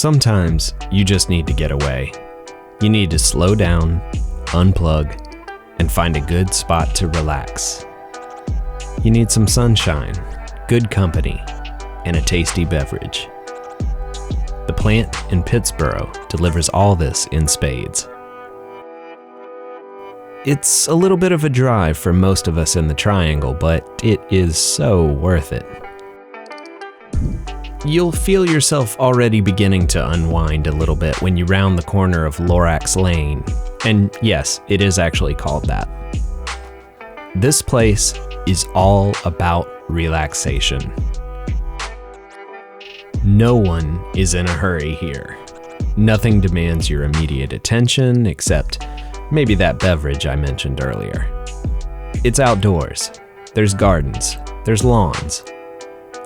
Sometimes you just need to get away. You need to slow down, unplug, and find a good spot to relax. You need some sunshine, good company, and a tasty beverage. The plant in Pittsboro delivers all this in spades. It's a little bit of a drive for most of us in the Triangle, but it is so worth it. You'll feel yourself already beginning to unwind a little bit when you round the corner of Lorax Lane. And yes, it is actually called that. This place is all about relaxation. No one is in a hurry here. Nothing demands your immediate attention except maybe that beverage I mentioned earlier. It's outdoors. There's gardens. There's lawns.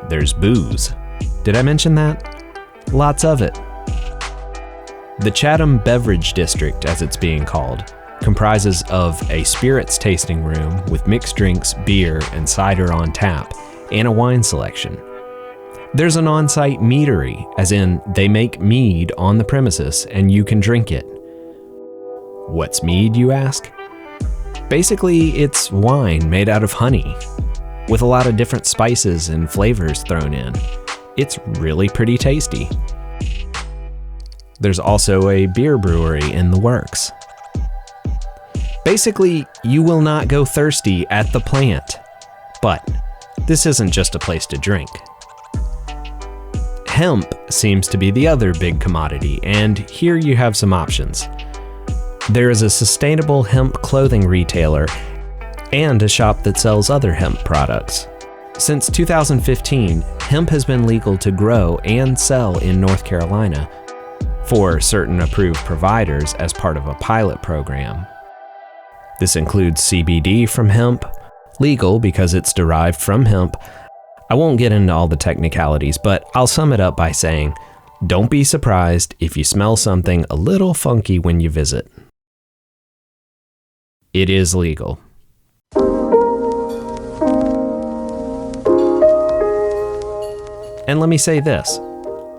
There's booze. Did I mention that? Lots of it. The Chatham Beverage District, as it's being called, comprises of a spirits tasting room with mixed drinks, beer, and cider on tap, and a wine selection. There's an on-site meadery, as in they make mead on the premises and you can drink it. What's mead, you ask? Basically, it's wine made out of honey, with a lot of different spices and flavors thrown in. It's really pretty tasty. There's also a beer brewery in the works. Basically, you will not go thirsty at the plant. But this isn't just a place to drink. Hemp seems to be the other big commodity, and here you have some options. There is a sustainable hemp clothing retailer and a shop that sells other hemp products. Since 2015, hemp has been legal to grow and sell in North Carolina for certain approved providers as part of a pilot program. This includes CBD from hemp, legal because it's derived from hemp. I won't get into all the technicalities, but I'll sum it up by saying, don't be surprised if you smell something a little funky when you visit. It is legal. And let me say this,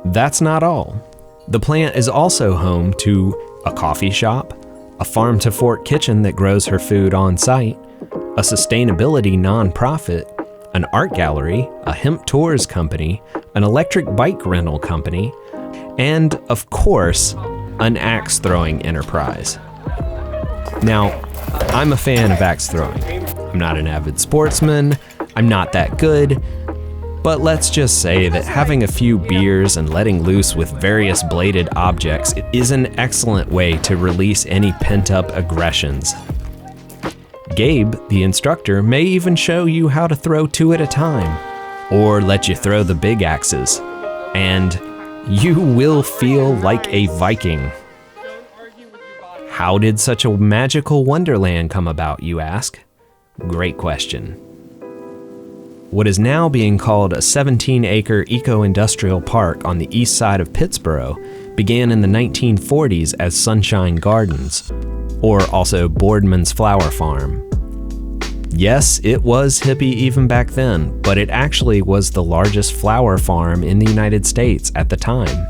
that's not all. The plant is also home to a coffee shop, a farm-to-fork kitchen that grows her food on site, a sustainability nonprofit, an art gallery, a hemp tours company, an electric bike rental company, and, of course, an axe-throwing enterprise. Now, I'm a fan of axe throwing. I'm not an avid sportsman, I'm not that good, but let's just say that having a few beers and letting loose with various bladed objects is an excellent way to release any pent-up aggressions. Gabe, the instructor, may even show you how to throw two at a time, or let you throw the big axes, and you will feel like a Viking. How did such a magical wonderland come about, you ask? Great question. What is now being called a 17-acre eco-industrial park on the east side of Pittsboro began in the 1940s as Sunshine Gardens, or also Boardman's Flower Farm. Yes, it was hippie even back then, but it actually was the largest flower farm in the United States at the time.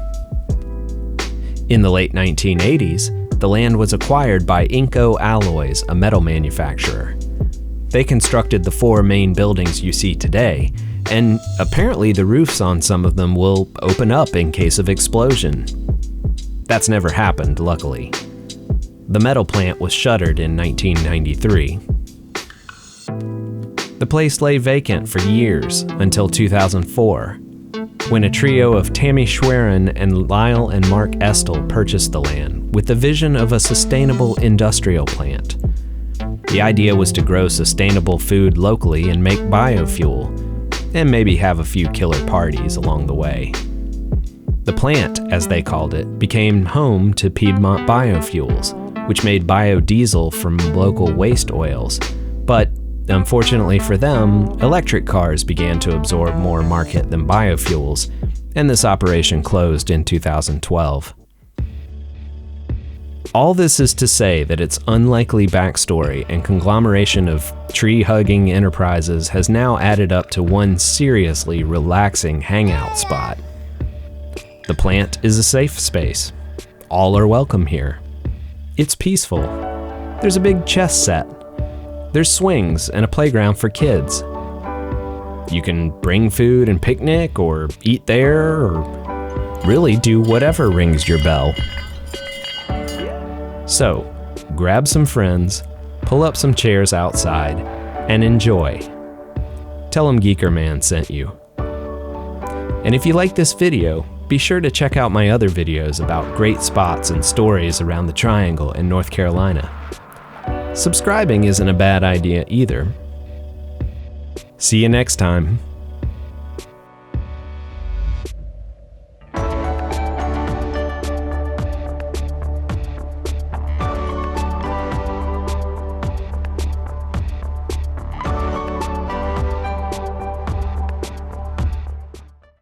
In the late 1980s, the land was acquired by Inco Alloys, a metal manufacturer. They constructed the 4 main buildings you see today, and apparently the roofs on some of them will open up in case of explosion. That's never happened, luckily. The metal plant was shuttered in 1993. The place lay vacant for years until 2004, when a trio of Tammy Schwerin and Lyle and Mark Estel purchased the land with the vision of a sustainable industrial plant. The idea was to grow sustainable food locally and make biofuel, and maybe have a few killer parties along the way. The plant, as they called it, became home to Piedmont Biofuels, which made biodiesel from local waste oils. But unfortunately for them, electric cars began to absorb more market than biofuels, and this operation closed in 2012. All this is to say that its unlikely backstory and conglomeration of tree-hugging enterprises has now added up to one seriously relaxing hangout spot. The plant is a safe space. All are welcome here. It's peaceful. There's a big chess set. There's swings and a playground for kids. You can bring food and picnic or eat there or really do whatever rings your bell. So, grab some friends, pull up some chairs outside, and enjoy. Tell them Geeker Man sent you. And if you like this video, be sure to check out my other videos about great spots and stories around the Triangle in North Carolina. Subscribing isn't a bad idea either. See you next time.